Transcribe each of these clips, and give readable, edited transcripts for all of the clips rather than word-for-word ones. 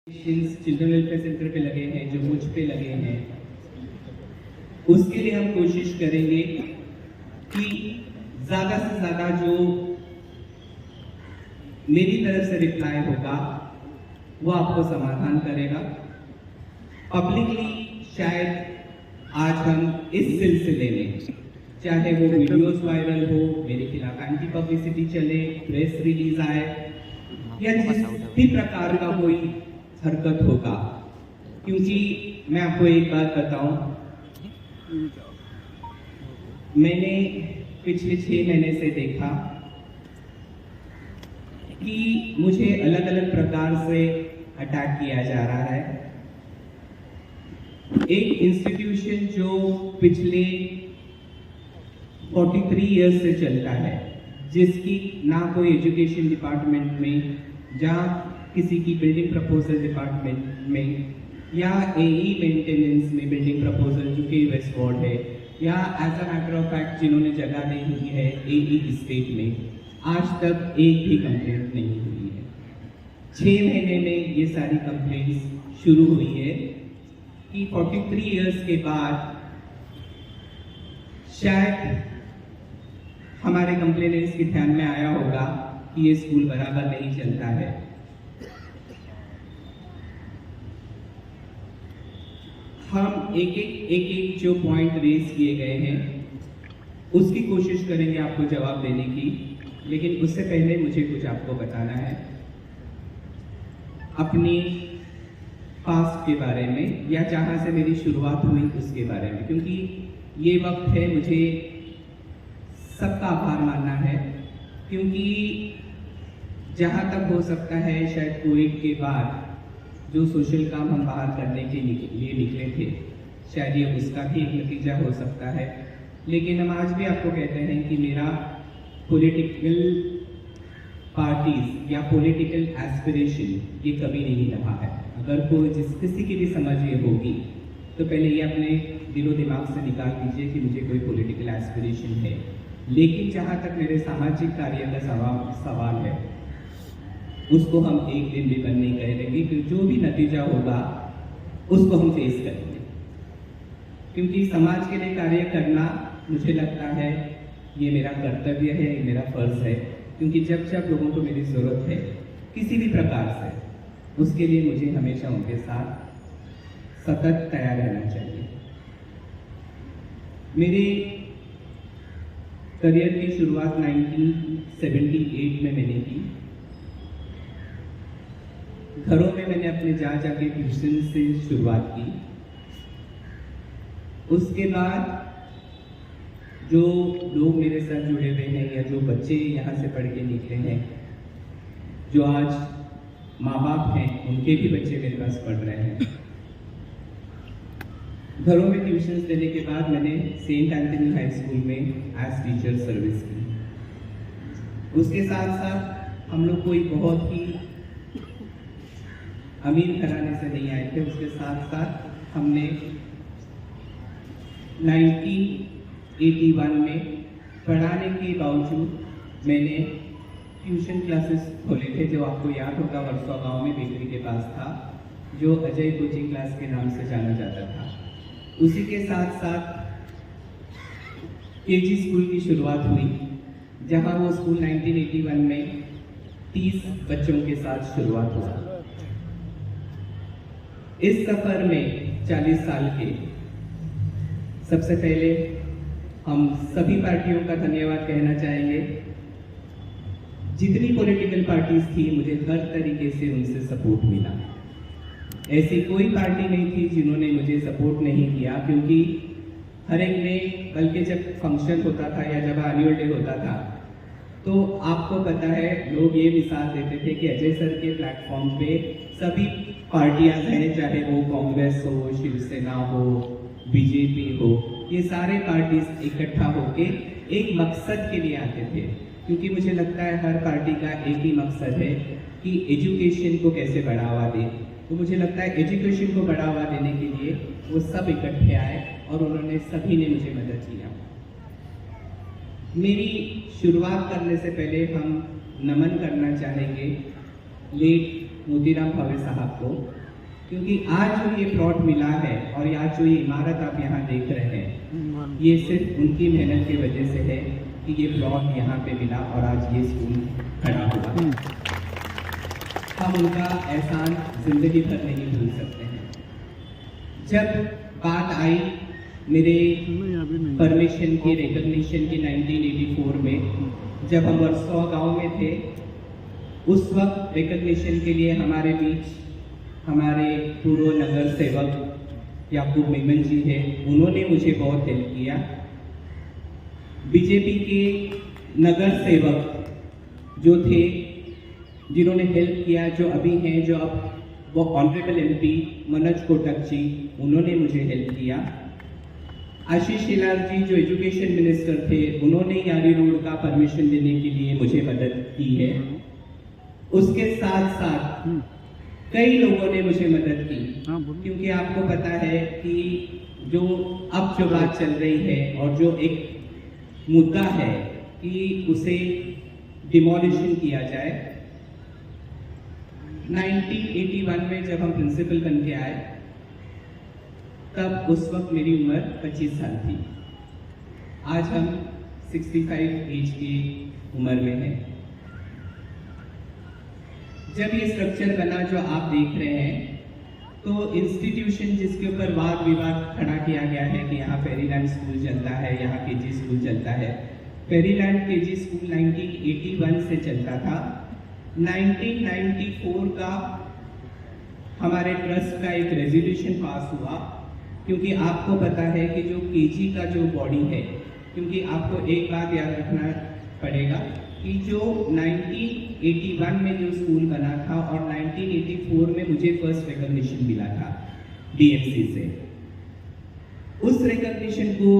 Children welfare centre पे लगे हैं, जो मुझ पे लगे हैं, उसके लिए हम कोशिश करेंगे कि ज्यादा से ज्यादा जो मेरी तरफ से रिप्लाई होगा वो आपको समाधान करेगा। पब्लिकली शायद आज हम इस सिलसिले में, चाहे वो वीडियोस वायरल हो, मेरे खिलाफ एंटी पब्लिसिटी चले, प्रेस रिलीज आए या जिस भी प्रकार का कोई हरकत होगा, क्योंकि मैं आपको एक बात बताऊं, मैंने पिछले 6 महीने से देखा कि मुझे अलग अलग प्रकार से अटैक किया जा रहा है। एक इंस्टीट्यूशन जो पिछले 43 इयर्स से चलता है, जिसकी ना कोई एजुकेशन डिपार्टमेंट में, जहाँ किसी की बिल्डिंग प्रपोजल डिपार्टमेंट में या एई मेंटेनेंस में बिल्डिंग प्रपोजल जो कि वेस्ट वार्ड है, या as a matter of fact जिन्होंने जगह दी हुई है एई स्टेट में, आज तक एक भी कंप्लेंट नहीं हुई है। 6 महीने में ये सारी कंप्लेंट्स शुरू हुई है कि 43 इयर्स के बाद शायद हमारे कंप्लेनेंट्स के ध्यान में आया होगा कि ये स्कूल बराबर नहीं चलता है। हम एक जो पॉइंट रेज किए गए हैं उसकी कोशिश करेंगे आपको जवाब देने की, लेकिन उससे पहले मुझे कुछ आपको बताना है अपनी पास्ट के बारे में, या जहां से मेरी शुरुआत हुई उसके बारे में, क्योंकि ये वक्त है मुझे सबका आभार मानना है, क्योंकि जहां तक हो सकता है शायद कोविड के बाद जो सोशल काम हम बाहर करने के लिए निकले थे, शायद ये उसका भी एक नतीजा हो सकता है। लेकिन हम आज भी आपको कहते हैं कि मेरा पॉलिटिकल पार्टीज या पॉलिटिकल एस्पिरेशन ये कभी नहीं रहा है। अगर कोई किसी की भी समझ ये होगी तो पहले ये अपने दिलो दिमाग से निकाल दीजिए कि मुझे कोई पॉलिटिकल एस्पिरेशन है। लेकिन जहाँ तक मेरे सामाजिक कार्य का सवाल है, उसको हम एक दिन भी बंद नहीं करेंगे, कि जो भी नतीजा होगा उसको हम फेस करेंगे, क्योंकि समाज के लिए कार्य करना मुझे लगता है ये मेरा कर्तव्य है, ये मेरा फर्ज है, क्योंकि जब जब लोगों को मेरी जरूरत है किसी भी प्रकार से, उसके लिए मुझे हमेशा उनके साथ सतत तैयार रहना चाहिए। मेरे करियर की शुरुआत 1978 में मैंने की। घरों में मैंने अपने जाके ट्यूशन से शुरुआत की। उसके बाद जो लोग मेरे साथ जुड़े हुए हैं या जो बच्चे यहाँ से पढ़ के निकले हैं, जो आज माँ बाप हैं, उनके भी बच्चे मेरे पास पढ़ रहे हैं। घरों में ट्यूशन्स देने के बाद मैंने सेंट एंथनी हाई स्कूल में एज टीचर सर्विस की। उसके साथ साथ हम लोग कोई बहुत ही अमीर घराने से नहीं आए थे। उसके साथ साथ हमने 1981 में पढ़ाने के बावजूद मैंने ट्यूशन क्लासेस खोले थे, जो आपको याद होगा वर्सोवा गांव में बेकरी के पास था, जो अजय कोचिंग क्लास के नाम से जाना जाता था। उसी के साथ साथ केजी स्कूल की शुरुआत हुई, जहां वो स्कूल 1981 में 30 बच्चों के साथ शुरुआत हुआ। इस सफर में 40 साल के, सबसे पहले हम सभी पार्टियों का धन्यवाद कहना चाहेंगे। जितनी पॉलिटिकल पार्टीज थी, मुझे हर तरीके से उनसे सपोर्ट मिला। ऐसी कोई पार्टी नहीं थी जिन्होंने मुझे सपोर्ट नहीं किया, क्योंकि हर एक ने, बल्कि जब फंक्शन होता था या जब एनुअल डे होता था, तो आपको पता है लोग ये मिसाल देते थे कि अजय सर के प्लेटफॉर्म पे सभी पार्टियां हैं, चाहे वो कांग्रेस हो, शिवसेना हो, बीजेपी हो, ये सारे पार्टीज इकट्ठा होके एक मकसद के लिए आते थे। क्योंकि मुझे लगता है हर पार्टी का एक ही मकसद है कि एजुकेशन को कैसे बढ़ावा दे। तो मुझे लगता है एजुकेशन को बढ़ावा देने के लिए वो सब इकट्ठे आए और उन्होंने सभी ने मुझे मदद किया। मेरी शुरुआत करने से पहले हम नमन करना चाहेंगे लेट मोतीराम भावे साहब को, क्योंकि आज जो ये प्लॉट मिला है और आज जो ये इमारत आप यहाँ देख रहे हैं, ये सिर्फ उनकी मेहनत की वजह से है कि ये प्लॉट यहाँ पे मिला और आज ये स्कूल खड़ा हुआ। हम उनका एहसान जिंदगी भर नहीं भूल सकते हैं। जब बात आई मेरे परमिशन की, रिकॉग्निशन की 1984 में, जब हम वर्सोवा गांव में थे, उस वक्त रिकॉग्निशन के लिए हमारे बीच हमारे पूर्व नगर सेवक याकूब मेमन जी है, उन्होंने मुझे बहुत हेल्प किया। बीजेपी के नगर सेवक जो थे, जिन्होंने हेल्प किया, जो अभी हैं, जो अब वो ऑनरेबल एमपी मनोज कोटक जी, उन्होंने मुझे हेल्प किया। आशीष शेलार जी जो एजुकेशन मिनिस्टर थे, उन्होंने यारी रोड का परमिशन देने के लिए मुझे मदद की है। उसके साथ साथ कई लोगों ने मुझे मदद की, क्योंकि आपको पता है कि जो अब जो बात चल रही है और जो एक मुद्दा है कि उसे डिमोलिशन किया जाए। 1981 में जब हम प्रिंसिपल बन के आए, तब उस वक्त मेरी उम्र 25 साल थी। आज हम 65 एज की उम्र में हैं। जब ये स्ट्रक्चर बना जो आप देख रहे हैं, तो इंस्टीट्यूशन जिसके ऊपर वाद विवाद खड़ा किया गया है कि यहाँ फेरीलैंड स्कूल चलता है, यहाँ केजी स्कूल चलता है। फेरीलैंड केजी स्कूल 1981 से चलता था। 1994 का हमारे ट्रस्ट का एक रेजोल्यूशन पास हुआ, क्योंकि आपको पता है कि जो केजी का जो बॉडी है, क्योंकि आपको एक बात याद रखना पड़ेगा कि जो 1981 में जो स्कूल बना था और 1984 में मुझे फर्स्ट रिकॉग्निशन मिला था डीएमसी से। उस रिकॉग्निशन को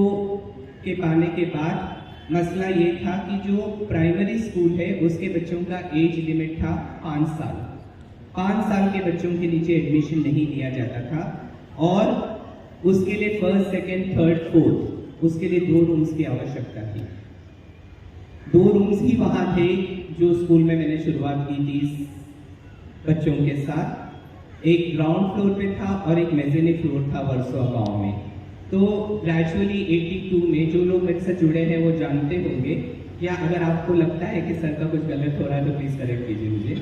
के पाने के बाद मसला ये था कि जो प्राइमरी स्कूल है उसके बच्चों का एज लिमिट था 5 साल। 5 साल के बच्चों के नीचे एडमिशन नहीं दिया जाता था, और उसके लिए फर्स्ट, सेकेंड, थर्ड, फोर्थ, उसके लिए 2 रूम्स की आवश्यकता थी। 2 रूम्स ही वहाँ थे जो स्कूल में मैंने शुरुआत की थी बच्चों के साथ। एक ग्राउंड फ्लोर पे था और एक मेज़ेने फ्लोर था वर्सोवा गांव में। तो ग्रेजुअली 82 में जो लोग मेरे से जुड़े हैं वो जानते होंगे, या अगर आपको लगता है कि सर का कुछ गलत हो रहा है तो प्लीज़ करेक्ट कीजिए मुझे।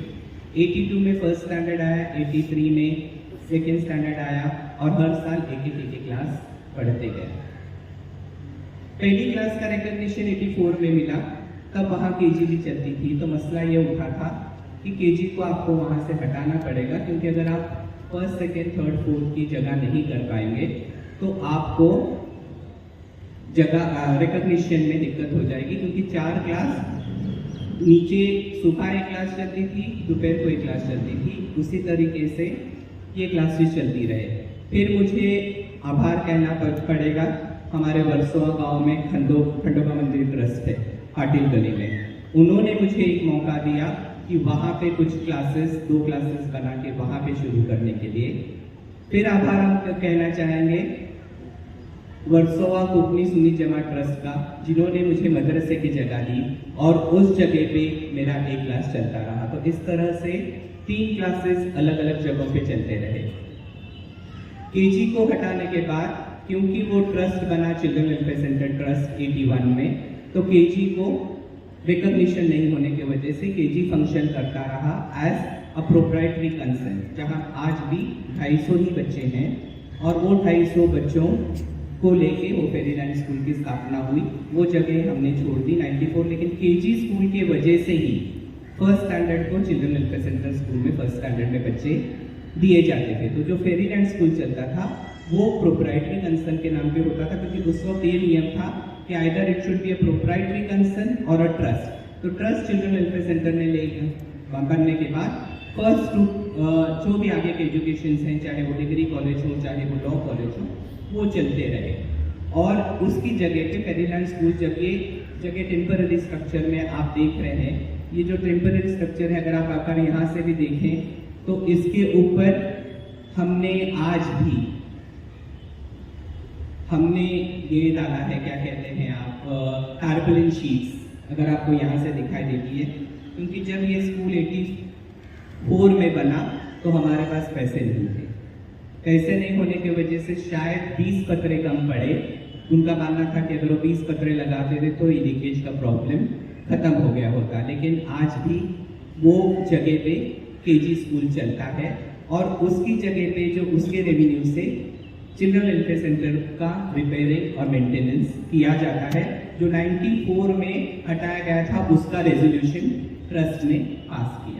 82 में फर्स्ट स्टैंडर्ड आया, 83 में सेकेंड स्टैंडर्ड आया, और हर साल एक क्लास पढ़ते गए। पहली क्लास का रिकॉग्निशन 84 में मिला, तब वहाँ केजी भी चलती थी। तो मसला ये उठा था कि केजी को आपको वहाँ से हटाना पड़ेगा, क्योंकि अगर आप फर्स्ट, सेकेंड, थर्ड, फोर्थ की जगह नहीं कर पाएंगे तो आपको जगह रिकॉग्निशन में दिक्कत हो जाएगी। क्योंकि 4 क्लास नीचे सुबह एक क्लास चलती थी, दोपहर को एक क्लास चलती थी, उसी तरीके से ये क्लासेस चलती रहे। फिर मुझे आभार कहना पड़ेगा हमारे वर्सोवा गांव में खंडोबा मंदिर ट्रस्ट है पाटिल गली में, उन्होंने मुझे एक मौका दिया कि वहाँ पे कुछ क्लासेस, 2 क्लासेस बना के वहाँ पे शुरू करने के लिए। फिर आभार हम कहना चाहेंगे वर्सोवा कोकनी सुन्नी जमात ट्रस्ट का, जिन्होंने मुझे मदरसे की जगह दी और उस जगह पे मेरा एक क्लास चलता रहा। तो इस तरह से 3 क्लासेस अलग अलग जगहों पे चलते रहे। केजी को हटाने के बाद, क्योंकि वो ट्रस्ट बना चिल्ड्रन वेलफेयर सेंटर ट्रस्ट 81 में, तो केजी को रिकॉग्निशन नहीं होने की वजह से केजी फंक्शन करता रहा एज अ प्रोप्राइटरी कंसर्न, जहां आज भी 250 ही बच्चे हैं, और वो 250 बच्चों को लेके वो फेरीलैंड स्कूल की स्थापना हुई। वो जगह हमने छोड़ दी 94, लेकिन केजी स्कूल के वजह से ही फर्स्ट स्टैंडर्ड को चिल्ड्रन वेलफेयर सेंटर स्कूल में फर्स्ट स्टैंडर्ड में बच्चे दिए जाते थे। तो जो फेरीलैंड स्कूल चलता था वो प्रोप्राइटरी कंसर्न के नाम पे होता था, क्योंकि उस वक्त ये नियम था कि either it should be a proprietary concern और अ ट्रस्ट। तो ट्रस्ट चिल्ड्रन वेलफेयर सेंटर ने ले बनने के बाद फर्स्ट जो भी आगे के एजुकेशन हैं, चाहे वो डिग्री कॉलेज हो, चाहे वो लॉ कॉलेज हो, वो चलते रहे। और उसकी जगह पे फेरीलैंड स्कूल, जब ये जगह टेम्पररी स्ट्रक्चर में आप देख रहे हैं, ये जो टेम्पररी स्ट्रक्चर है, अगर आप आकर यहाँ से भी देखें तो इसके ऊपर हमने आज भी ये डाला है, क्या कहते हैं आप, टारपोलिन शीट्स, अगर आपको यहाँ से दिखाई देती है। क्योंकि जब ये स्कूल 4 में बना तो हमारे पास पैसे नहीं थे। पैसे नहीं होने की वजह से शायद 20 पत्रे कम पड़े। उनका मानना था कि अगर वो 20 पत्रे लगाते थे तो लीकेज का प्रॉब्लम खत्म हो गया होता। लेकिन आज भी वो जगह पे केजी स्कूल चलता है और उसकी जगह पे जो उसके रेवेन्यू से चिल्ड्रन वेलफेयर सेंटर का रिपेयरिंग और मेंटेनेंस किया जाता है, जो 94 में हटाया गया था, उसका रेजोल्यूशन ट्रस्ट ने पास किया।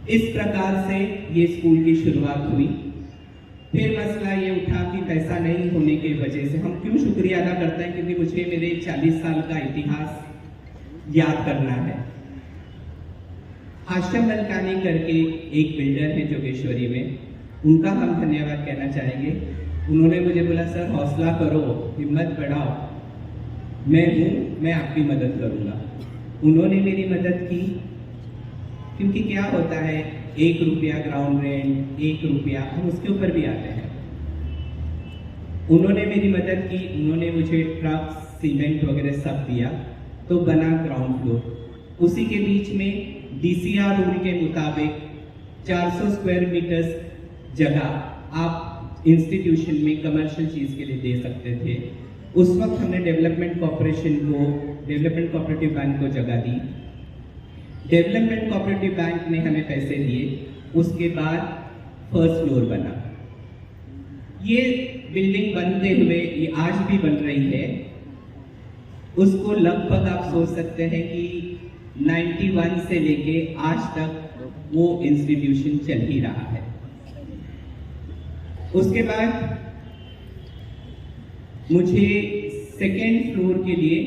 इस प्रकार से ये स्कूल की शुरुआत हुई। फिर मसला ये उठा कि पैसा नहीं होने की वजह से हम क्यों शुक्रिया अदा करते हैं, क्योंकि मुझे मेरे 40 साल का इतिहास याद करना है। हाशिम मलकानी करके एक बिल्डर है जोगेश्वरी में, उनका हम धन्यवाद कहना चाहेंगे। उन्होंने मुझे बोला, सर हौसला करो, हिम्मत बढ़ाओ, मैं हूँ, मैं आपकी मदद करूँगा। उन्होंने मेरी मदद की, क्योंकि क्या होता है 1 रुपया ग्राउंड रेंट, 1 रुपया, हम उसके ऊपर भी आते हैं। उन्होंने मेरी मदद की, उन्होंने मुझे ट्रक, सीमेंट वगैरह सब दिया, तो बना ग्राउंड फ्लोर। उसी के बीच में DCR रूल के मुताबिक 400 स्क्वायर मीटर्स जगह आप इंस्टीट्यूशन में कमर्शियल चीज़ के लिए दे सकते थे। उस वक्त हमने डेवलपमेंट कोऑपरेटिव बैंक को जगह दी। डेवलपमेंट कोऑपरेटिव बैंक ने हमें पैसे दिए। उसके बाद फर्स्ट फ्लोर बना। ये बिल्डिंग बनते हुए ये आज भी बन रही है। उसको लगभग आप सोच सकते हैं कि 91 से लेके आज तक वो इंस्टीट्यूशन चल ही रहा है। उसके बाद मुझे सेकेंड फ्लोर के लिए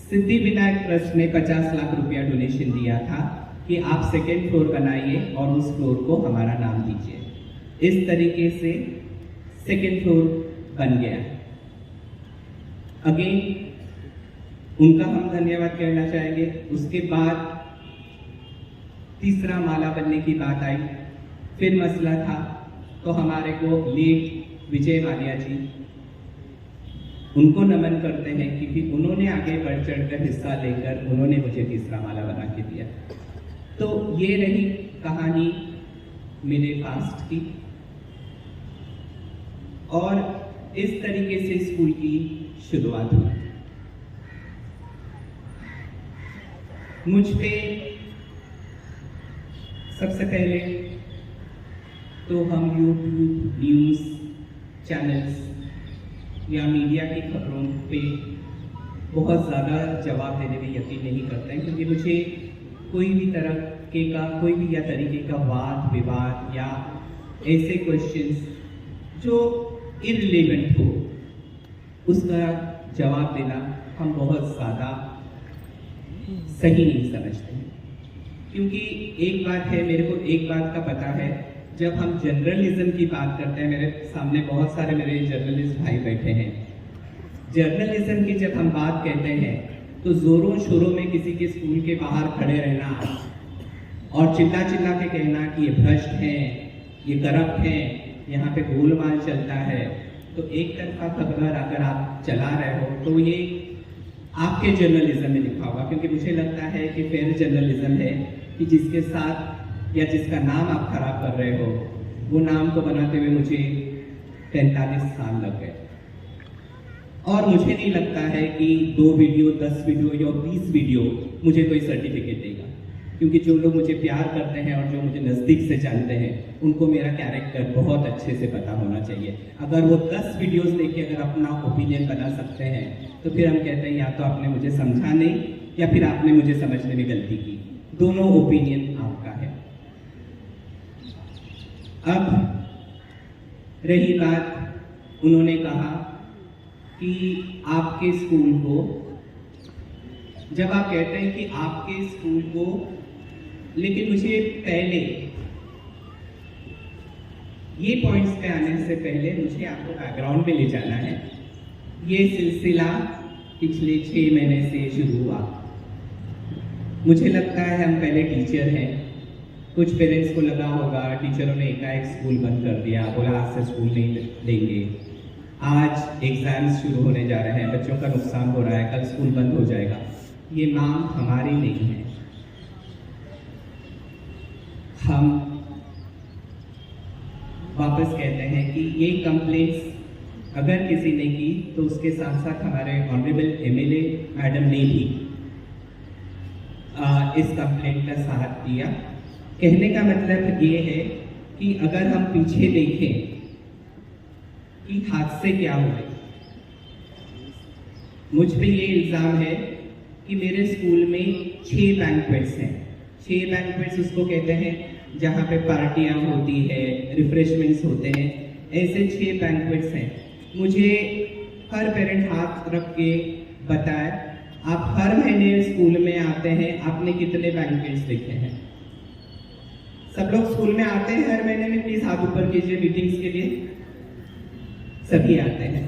सिद्धि विनायक ट्रस्ट ने 50 लाख रुपया डोनेशन दिया था कि आप सेकेंड फ्लोर बनाइए और उस फ्लोर को हमारा नाम दीजिए। इस तरीके से सेकेंड फ्लोर बन गया। अगेन उनका हम धन्यवाद कहना चाहेंगे। उसके बाद तीसरा माला बनने की बात आई, फिर मसला था, तो हमारे को लेट विजय माल्या जी, उनको नमन करते हैं क्योंकि उन्होंने आगे बढ़ चढ़कर हिस्सा लेकर उन्होंने मुझे तीसरा माला बना के दिया। तो ये रही कहानी मेरे पास्ट की, और इस तरीके से स्कूल की शुरुआत हुई। मुझ पे सबसे पहले तो हम यूट्यूब न्यूज़ चैनल्स या मीडिया की खबरों पे बहुत ज़्यादा जवाब देने में यकीन नहीं करते हैं, क्योंकि मुझे कोई भी तरह के का कोई भी या तरीके का वाद विवाद या ऐसे क्वेश्चंस जो इररिलेवेंट हो उसका जवाब देना हम बहुत ज़्यादा सही नहीं समझते हैं। क्योंकि एक बात है, मेरे को एक बात का पता है, जब हम जर्नलिज्म की बात करते हैं, मेरे सामने बहुत सारे मेरे जर्नलिस्ट भाई बैठे हैं, जर्नलिज्म की जब हम बात कहते हैं तो जोरों शोरों में किसी के स्कूल के बाहर खड़े रहना और चिल्ला चिल्ला के कहना कि ये भ्रष्ट हैं, ये करप्ट हैं, यहाँ पे गोलमाल चलता है, तो एक तरफा खबर अगर आप चला रहे हो तो ये आपके जर्नलिज्म में लिखा होगा। क्योंकि मुझे लगता है कि फेयर जर्नलिज्म है कि जिसके साथ या जिसका नाम आप खराब कर रहे हो, वो नाम को बनाते हुए मुझे 45 साल लग गए। और मुझे नहीं लगता है कि 2 वीडियो, 10 वीडियो या 20 वीडियो मुझे कोई सर्टिफिकेट देगा, क्योंकि जो लोग मुझे प्यार करते हैं और जो मुझे नज़दीक से जानते हैं उनको मेरा कैरेक्टर बहुत अच्छे से पता होना चाहिए। अगर वो 10 वीडियोस देख के अगर अपना ओपिनियन बना सकते हैं तो फिर हम कहते हैं या तो आपने मुझे समझा नहीं या फिर आपने मुझे समझने में गलती की। दोनों ओपिनियन आपका है। अब रही बात, उन्होंने कहा कि आपके स्कूल को, जब आप कहते हैं कि आपके स्कूल को, लेकिन मुझे पहले ये पॉइंट्स पे आने से पहले मुझे आपको बैकग्राउंड में ले जाना है। ये सिलसिला पिछले 6 महीने से शुरू हुआ। मुझे लगता है हम पहले टीचर हैं, कुछ पेरेंट्स को लगा होगा टीचरों ने एकाएक स्कूल बंद कर दिया, बोला आज से स्कूल नहीं लेंगे, आज एग्जाम्स शुरू होने जा रहे हैं, बच्चों का नुकसान हो रहा है, कल स्कूल बंद हो जाएगा। ये मांग हमारी नहीं है। हम वापस कहते हैं कि ये कंप्लेंट्स अगर किसी ने की तो उसके साथ साथ हमारे ऑनरेबल एमएलए मैडम ने भी इस कंप्लेंट का साथ दिया। कहने का मतलब ये है कि अगर हम पीछे देखें कि हादसे क्या हुए, मुझ पे ये इल्ज़ाम है कि मेरे स्कूल में 6 बैंक्वेट्स हैं। 6 बैंक्वेट्स उसको कहते हैं जहाँ पे पार्टियाँ होती है, रिफ्रेशमेंट्स होते हैं, ऐसे 6 बैंक्वेट्स हैं। मुझे हर पेरेंट हाथ रख के बताए, आप हर महीने स्कूल में आते हैं, आपने कितने बैंक्वेट्स देखे हैं? सब लोग स्कूल में आते हैं हर महीने में? प्लीज हाथ ऊपर कीजिए मीटिंग्स के लिए। सभी आते हैं।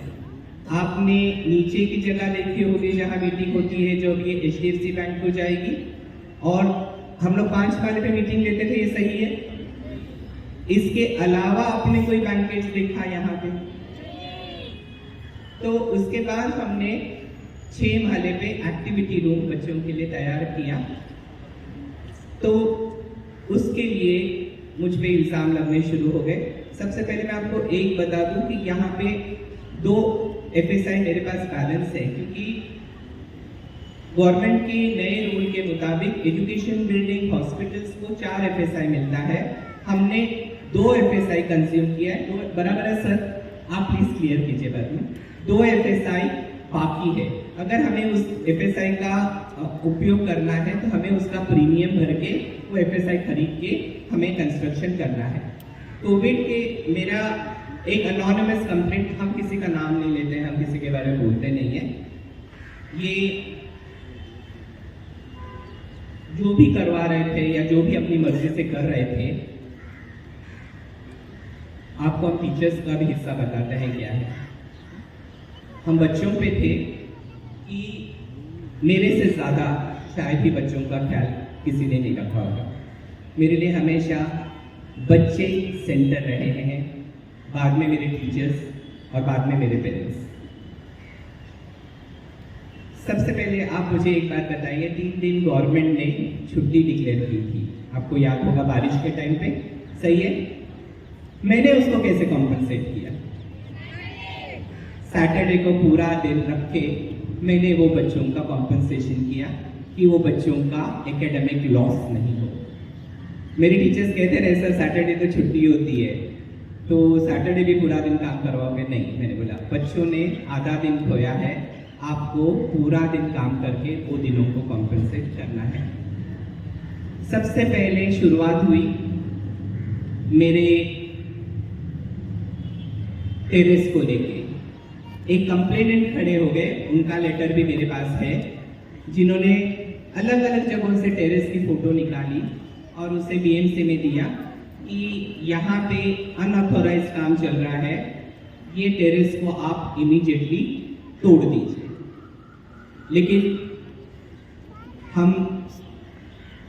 आपने नीचे की जगह देखी होगी जहां मीटिंग होती है, जो अभी HDFC बैंक को जाएगी, और हम लोग 5 वाले पे मीटिंग लेते थे, ये सही है? इसके अलावा आपने कोई बैंकेट्स देखा यहाँ पे? तो उसके बाद हमने 6 माले पे एक्टिविटी रूम बच्चों के लिए तैयार किया। तो उसके लिए मुझ पे इल्ज़ाम लगने शुरू हो गए। सबसे पहले मैं आपको एक बता दूं कि यहाँ पे 2 FSI मेरे पास बैलेंस है, क्योंकि गवर्नमेंट के नए रूल के मुताबिक एजुकेशन बिल्डिंग हॉस्पिटल्स को 4 FSI मिलता है। हमने 2 FSI कंज्यूम किया है। तो बराबर है सर, आप प्लीज क्लियर कीजिए बाद में। 2 FSI बाकी है। अगर हमें उस FSI का उपयोग करना है तो हमें उसका प्रीमियम भर के वो FSI खरीद के हमें कंस्ट्रक्शन करना है। कोविड के मेरा एक अनोनिमस कंप्लेंट, हम किसी का नाम नहीं लेते हैं, हम किसी के बारे में बोलते नहीं है, ये जो भी करवा रहे थे या जो भी अपनी मर्जी से कर रहे थे, आपको हम टीचर्स का भी हिस्सा बताते हैं क्या है। हम बच्चों पे थे कि मेरे से ज़्यादा शायद ही बच्चों का ख्याल किसी ने नहीं रखा होगा। मेरे लिए हमेशा बच्चे सेंटर रहे हैं, बाद में मेरे टीचर्स और बाद में मेरे पेरेंट्स। सबसे पहले आप मुझे एक बात बताइए, 3 दिन गवर्नमेंट ने छुट्टी डिक्लेयर की थी, आपको याद होगा, बारिश के टाइम पे, सही है? मैंने उसको कैसे कॉम्पनसेट किया? सैटरडे को पूरा दिन रख के मैंने वो बच्चों का कॉम्पनसेशन किया कि वो बच्चों का एकेडमिक लॉस नहीं हो। मेरे टीचर्स कहते रहे सर सैटरडे तो छुट्टी होती है, तो सैटरडे भी पूरा दिन काम करवाओगे? नहीं, मैंने बोला बच्चों ने आधा दिन खोया है, आपको पूरा दिन काम करके 2 दिनों को कॉम्पनसेट करना है। सबसे पहले शुरुआत हुई मेरे टेरेस को लेके। एक कंप्लेनेंट खड़े हो गए, उनका लेटर भी मेरे पास है, जिन्होंने अलग अलग जगहों से टेरेस की फोटो निकाली और उसे BMC में दिया कि यहाँ पे अनऑथोराइज काम चल रहा है, ये टेरेस को आप इमीडिएटली तोड़ दीजिए। लेकिन हम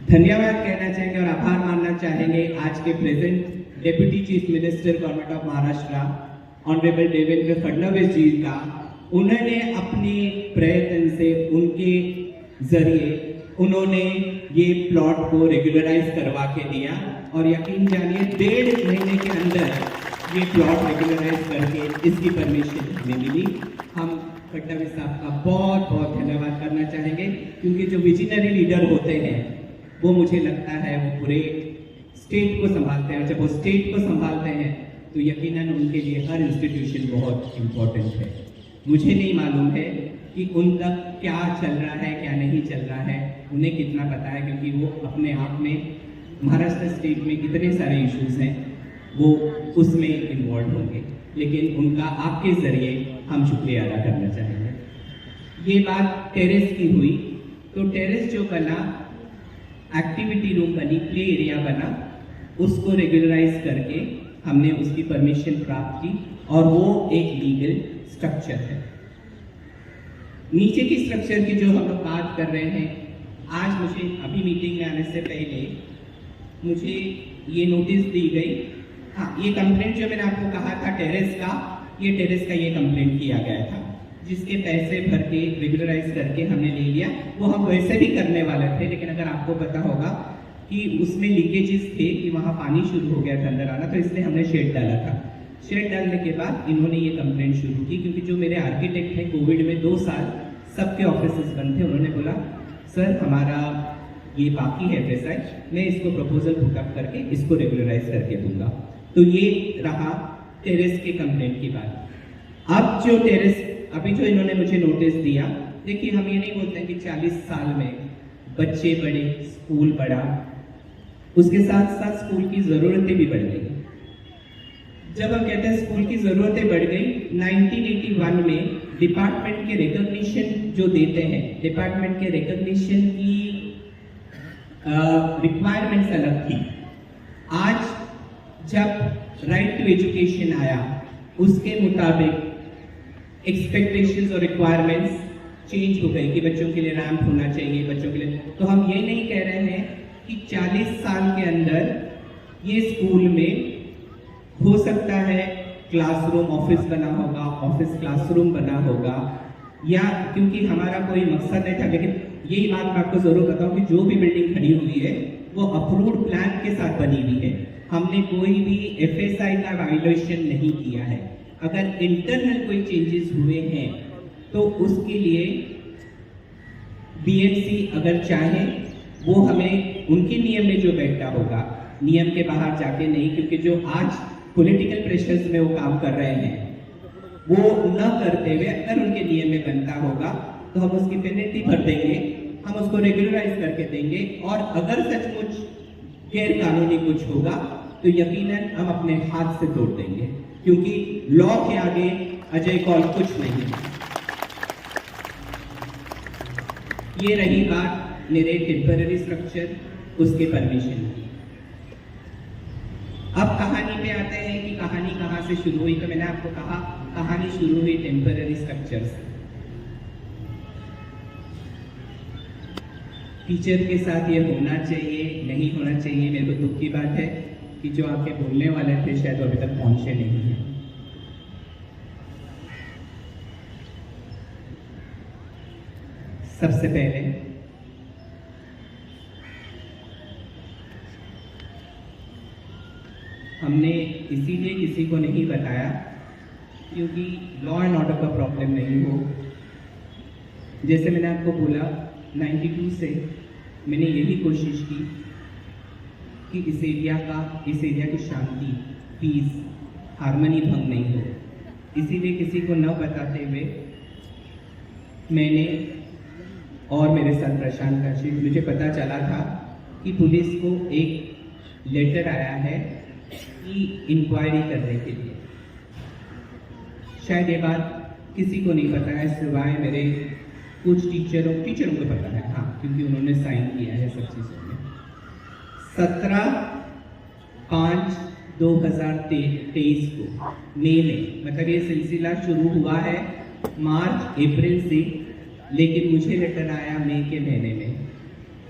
धन्यवाद कहना चाहेंगे और आभार मानना चाहेंगे आज के present deputy chief minister government of Maharashtra honourable Devendra Fadnavis ji का। उन्होंने अपने प्रयत्न से, उनके जरिए उन्होंने ये प्लॉट को रेगुलराइज करवा के दिया, और यकीन जानिए 1.5 महीने के अंदर ये प्लॉट रेगुलराइज करके इसकी परमिशन हमें मिली। हम फडणवीस साहब का बहुत बहुत धन्यवाद करना चाहेंगे, क्योंकि जो विजनरी लीडर होते हैं वो मुझे लगता है वो पूरे स्टेट को संभालते हैं, और जब वो स्टेट को संभालते हैं तो यकीनन उनके लिए हर इंस्टीट्यूशन बहुत इम्पोर्टेंट है। मुझे नहीं मालूम है कि उन तक क्या चल रहा है, क्या नहीं चल रहा है, उन्हें कितना पता है, क्योंकि वो अपने आप में महाराष्ट्र स्टेट में कितने सारे इश्यूज हैं वो उसमें इन्वॉल्व होंगे, लेकिन उनका आपके जरिए हम शुक्रिया अदा करना चाहेंगे। ये बात टेरेस की हुई, तो टेरेस जो बना, एक्टिविटी रूम बनी, प्ले एरिया बना, उसको रेगुलराइज करके हमने उसकी परमिशन प्राप्त की, और वो एक लीगल स्ट्रक्चर है। नीचे की स्ट्रक्चर की जो हम लोग बात कर रहे हैं, आज मुझे अभी मीटिंग में आने से पहले मुझे ये नोटिस दी गई। हाँ, ये कंप्लेंट जो मैंने आपको कहा था टेरेस का, ये टेरेस का ये कंप्लेंट किया गया था, जिसके पैसे भर के रेगुलराइज करके हमने ले लिया। वो हम वैसे भी करने वाले थे, लेकिन अगर आपको पता होगा कि उसमें लीकेजेस थे कि वहाँ पानी शुरू हो गया था अंदर आना, तो इसलिए हमने शेड डाला था। शेड डालने के बाद इन्होंने ये कंप्लेंट शुरू की, क्योंकि जो मेरे आर्किटेक्ट हैं कोविड में 2 साल सबके ऑफिसेस बंद थे। उन्होंने बोला सर हमारा ये बाकी है पैसा, मैं इसको प्रपोजल पुटअप करके इसको रेगुलराइज करके दूंगा। तो ये रहा टेरेस के कंप्लेंट की बात। अब जो टेरेस अभी जो इन्होंने मुझे नोटिस दिया, देखिए हम ये नहीं बोलते हैं कि 40 साल में बच्चे बड़े, स्कूल बढ़ा, उसके साथ साथ स्कूल की ज़रूरतें भी बढ़ गई। जब हम कहते हैं स्कूल की ज़रूरतें बढ़ गई, 1981 में डिपार्टमेंट के रिकॉग्निशन जो देते हैं, डिपार्टमेंट के रिकॉग्निशन की रिक्वायरमेंट्स अलग थी। आज जब राइट टू एजुकेशन आया, उसके मुताबिक एक्सपेक्टेशंस और रिक्वायरमेंट्स चेंज हो गई कि बच्चों के लिए रैंप होना चाहिए, बच्चों के लिए। तो हम ये नहीं कह रहे हैं कि 40 साल के अंदर ये स्कूल में हो सकता है क्लासरूम ऑफिस बना होगा, ऑफिस क्लासरूम बना होगा, या क्योंकि हमारा कोई मकसद नहीं था। लेकिन यही बात मैं आपको जरूर बताऊं कि जो भी बिल्डिंग खड़ी हुई है वो अप्रूव्ड प्लान के साथ बनी हुई है। हमने कोई भी FSI का वायोलेशन नहीं किया है। अगर इंटरनल कोई चेंजेस हुए हैं तो उसके लिए BMC अगर चाहे वो हमें उनके नियम में जो बैठता होगा, नियम के बाहर जाके नहीं, क्योंकि जो आज पॉलिटिकल प्रेशर्स में वो काम कर रहे हैं वो न करते हुए अगर उनके नियम में बनता होगा तो हम उसकी पेनल्टी भर देंगे, हम उसको रेगुलराइज करके देंगे। और अगर सचमुच गैर कानूनी कुछ होगा तो यकीनन हम अपने हाथ से तोड़ देंगे, क्योंकि लॉ के आगे अजय कौल कुछ नहीं। ये रही बात मेरे टेम्पररी स्ट्रक्चर, उसके परमिशन की। अब कहानी पे आते हैं कि कहानी कहाँ से शुरू हुई। तो मैंने आपको कहा कहानी शुरू हुई टेम्पररी स्ट्रक्चर से। टीचर के साथ ये होना चाहिए, नहीं होना चाहिए। मेरे को दुख की बात है कि जो आपके बोलने वाले थे शायद अभी तक पहुंचे नहीं हैं। सबसे पहले हमने इसीलिए किसी को नहीं बताया क्योंकि लॉ एंड ऑर्डर का प्रॉब्लम नहीं हो। जैसे मैंने आपको बोला 92 से मैंने यही कोशिश की कि इस एरिया की शांति, पीस, हार्मनी भंग नहीं हो। इसीलिए किसी को न बताते हुए मैंने और मेरे साथ प्रशांत काशी, मुझे पता चला था कि पुलिस को एक लेटर आया है कि इंक्वायरी करने के लिए। शायद ये बात किसी को नहीं पता है सिवाय मेरे कुछ टीचरों को पता है, हाँ, क्योंकि उन्होंने साइन किया है सब चीज़ों में। 17/5/2023 को मई में, मतलब ये सिलसिला शुरू हुआ है मार्च अप्रैल से, लेकिन मुझे लेटर आया मई के महीने में।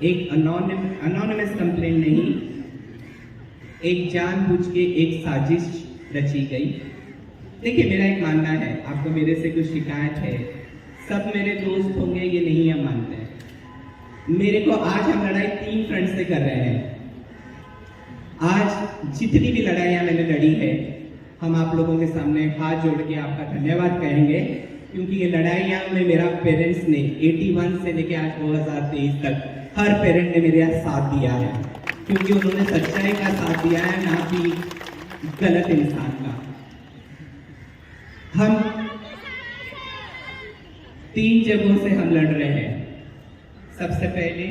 एक अनोनिमस कंप्लेंट नहीं, एक जानबूझ के एक साजिश रची गई। देखिए मेरा एक मानना है, आपको मेरे से कुछ शिकायत है, सब मेरे दोस्त होंगे ये नहीं हम मानते हैं। मेरे को आज हम लड़ाई 3 फ्रंट से कर रहे हैं। आज जितनी भी लड़ाइयाँ मैंने लड़ी है, हम आप लोगों के सामने हाथ जोड़ के आपका धन्यवाद कहेंगे, क्योंकि ये लड़ाइयाँ में मेरा पेरेंट्स ने 81 से लेकर आज 2023 तक हर पेरेंट ने मेरे साथ दिया है, क्योंकि उन्होंने सच्चाई का साथ दिया है, ना कि गलत इंसान का। हम 3 जगहों से हम लड़ रहे हैं। सबसे पहले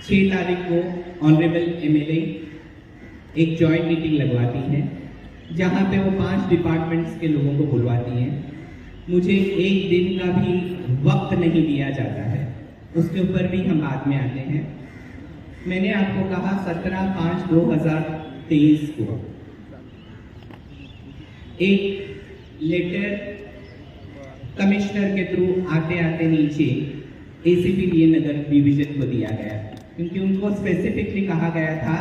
6 तारीख को ऑनरेबल MLA एक जॉइंट मीटिंग लगवाती है, जहां पे वो 5 डिपार्टमेंट्स के लोगों को बुलवाती हैं। मुझे एक दिन का भी वक्त नहीं दिया जाता है, उसके ऊपर भी हम बाद में आते हैं। मैंने आपको कहा 17/5/2023 को एक लेटर कमिश्नर के थ्रू आते आते नीचे ACP नगर डिवीजन को दिया गया, क्योंकि उनको स्पेसिफिकली कहा गया था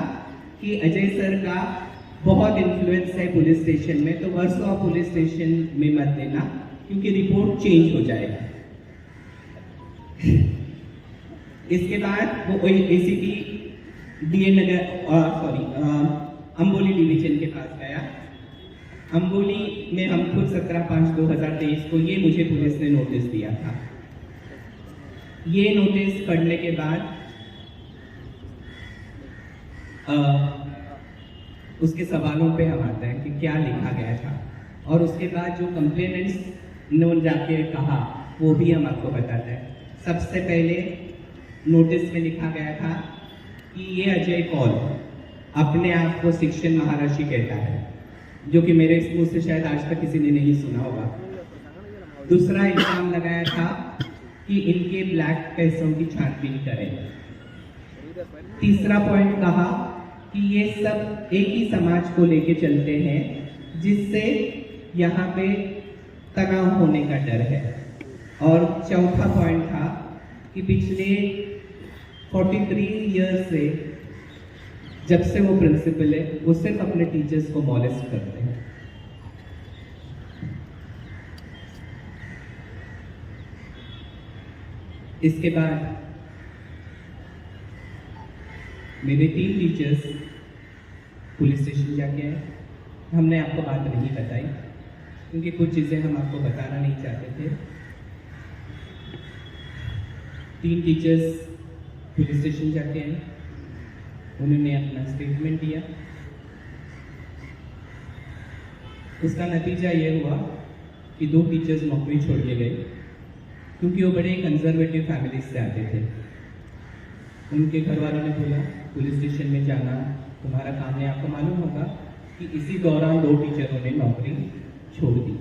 कि अजय सर का बहुत इन्फ्लुएंस है पुलिस स्टेशन में, तो वर्सोवा पुलिस स्टेशन में मत देना, क्योंकि रिपोर्ट चेंज हो जाएगा। इसके बाद वो ACP डीए नगर अम्बोली डिवीजन के पास गया। अम्बोली में हम खुद 17/5/2023 को ये मुझे पुलिस ने नोटिस दिया था। ये नोटिस पढ़ने के बाद उसके सवालों पे हम आते हैं कि क्या लिखा गया था, और उसके बाद जो कंप्लेनेंट्स ने जाके कहा वो भी हम आपको बताते हैं। सबसे पहले नोटिस में लिखा गया था कि ये अजय कौल अपने आप को शिक्षण महर्षि कहता है, जो कि मेरे मुंह से शायद आज तक किसी ने नहीं सुना होगा। दूसरा इल्जाम लगाया था कि इनके ब्लैक पैसों की छानबीन करें। तीसरा पॉइंट कहा कि ये सब एक ही समाज को लेके चलते हैं, जिससे यहाँ पे तनाव होने का डर है। और चौथा पॉइंट था कि पिछले 43 ईयर्स से जब से वो प्रिंसिपल है, वो सिर्फ अपने टीचर्स को मॉलेस्ट करते हैं। इसके बाद मेरे 3 टीचर्स पुलिस स्टेशन जाके आए। हमने आपको बात नहीं बताई क्योंकि कुछ चीज़ें हम आपको बताना नहीं चाहते थे। 3 टीचर्स पुलिस स्टेशन जाके आए, उन्होंने अपना स्टेटमेंट दिया। उसका नतीजा ये हुआ कि 2 टीचर्स नौकरी छोड़ के गए, क्योंकि वो बड़े कंजर्वेटिव फैमिली से आते थे। उनके घर वालों ने बोला पुलिस स्टेशन में जाना तुम्हारा काम है। आपको मालूम होगा कि इसी दौरान 2 टीचरों ने नौकरी छोड़ दी।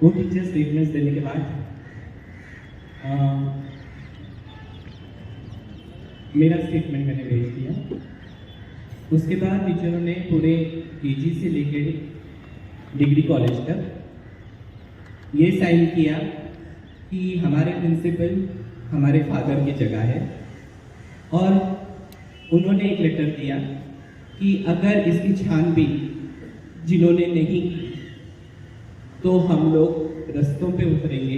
वो टीचर स्टेटमेंट्स देने के बाद मेरा स्टेटमेंट मैंने भेज दिया। उसके बाद टीचरों ने पूरे केजी से लेकर डिग्री कॉलेज तक ये साइन किया कि हमारे प्रिंसिपल हमारे फादर की जगह है, और उन्होंने एक लेटर दिया कि अगर इसकी छानबीन जिन्होंने नहीं की तो हम लोग रस्तों पे उतरेंगे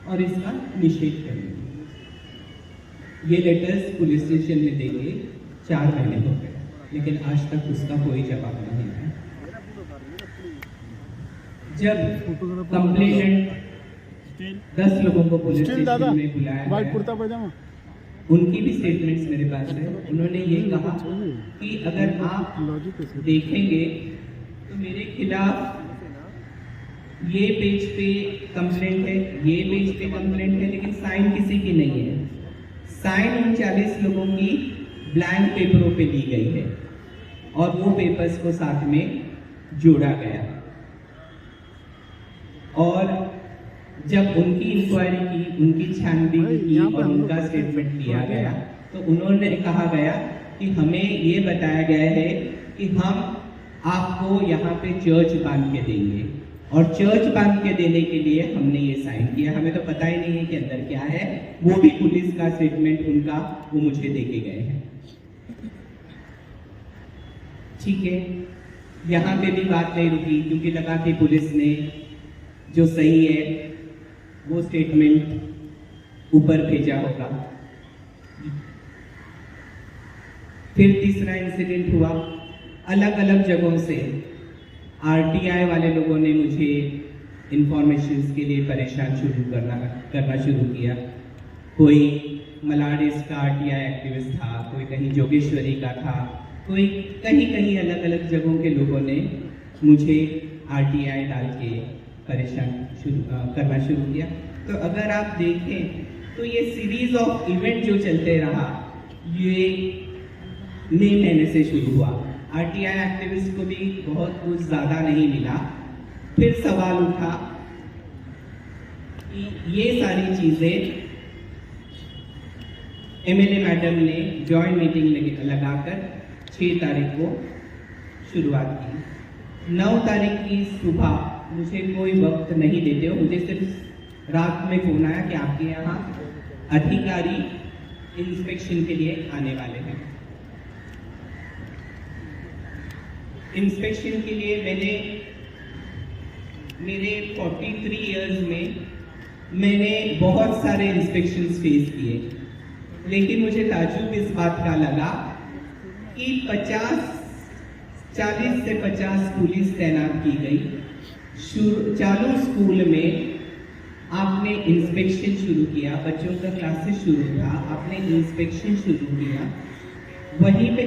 और इसका निषेध करेंगे। ये लेटर्स पुलिस स्टेशन में देंगे 4 महीने हो गए, लेकिन आज तक उसका कोई जवाब नहीं है। जब कंप्लेनेंट 10 लोगों को पुलिस स्टेशन में बुलाया गया, उनकी भी स्टेटमेंट्स मेरे पास है। उन्होंने ये कहा कि अगर आप देखेंगे तो मेरे खिलाफ ये पेज पे कंप्लेंट है, ये पेज पे कंप्लेंट है, लेकिन साइन किसी की नहीं है। साइन उन 40 लोगों की ब्लैंक पेपरों पे ली गई है और वो पेपर्स को साथ में जोड़ा गया। और जब उनकी इंक्वायरी की, उनकी छानबीन की और उनका स्टेटमेंट लिया गया, तो उन्होंने कहा गया कि हमें ये बताया गया है कि हम आपको यहाँ पे चर्च बांध के देंगे, और चर्च बांध के देने के लिए हमने ये साइन किया। हमें तो पता ही नहीं है कि अंदर क्या है। वो भी पुलिस का स्टेटमेंट उनका वो मुझे देके गए हैं। ठीक है, यहाँ पे भी बात नहीं रुकी, क्योंकि लगा कि पुलिस ने जो सही है वो स्टेटमेंट ऊपर भेजा होगा। फिर तीसरा इंसिडेंट हुआ। अलग अलग जगहों से आरटीआई वाले लोगों ने मुझे इंफॉर्मेशंस के लिए परेशान करना शुरू किया। कोई मलाडिस का आरटीआई एक्टिविस्ट था, कोई कहीं जोगेश्वरी का था, कोई कहीं अलग अलग जगहों के लोगों ने मुझे आरटीआई डाल के परेशान करना शुरू किया। तो अगर आप देखें तो ये सीरीज ऑफ इवेंट जो चलते रहा, ये मई महीने से शुरू हुआ। आरटीआई एक्टिविस्ट को भी बहुत कुछ ज़्यादा नहीं मिला। फिर सवाल उठा कि ये सारी चीज़ें एमएलए मैडम ने जॉइंट मीटिंग लगाकर 6 तारीख को शुरुआत की। 9 तारीख की सुबह मुझे कोई वक्त नहीं देते हो, मुझे सिर्फ रात में फोन आया कि आपके यहाँ अधिकारी इंस्पेक्शन के लिए आने वाले हैं। इंस्पेक्शन के लिए मैंने मेरे 43 इयर्स में मैंने बहुत सारे इंस्पेक्शंस फेस किए, लेकिन मुझे ताज्जुब इस बात का लगा कि 40 से 50 पुलिस तैनात की गई। चालू स्कूल में आपने इंस्पेक्शन शुरू किया, बच्चों का क्लासेस शुरू था, आपने इंस्पेक्शन शुरू किया, वहीं पे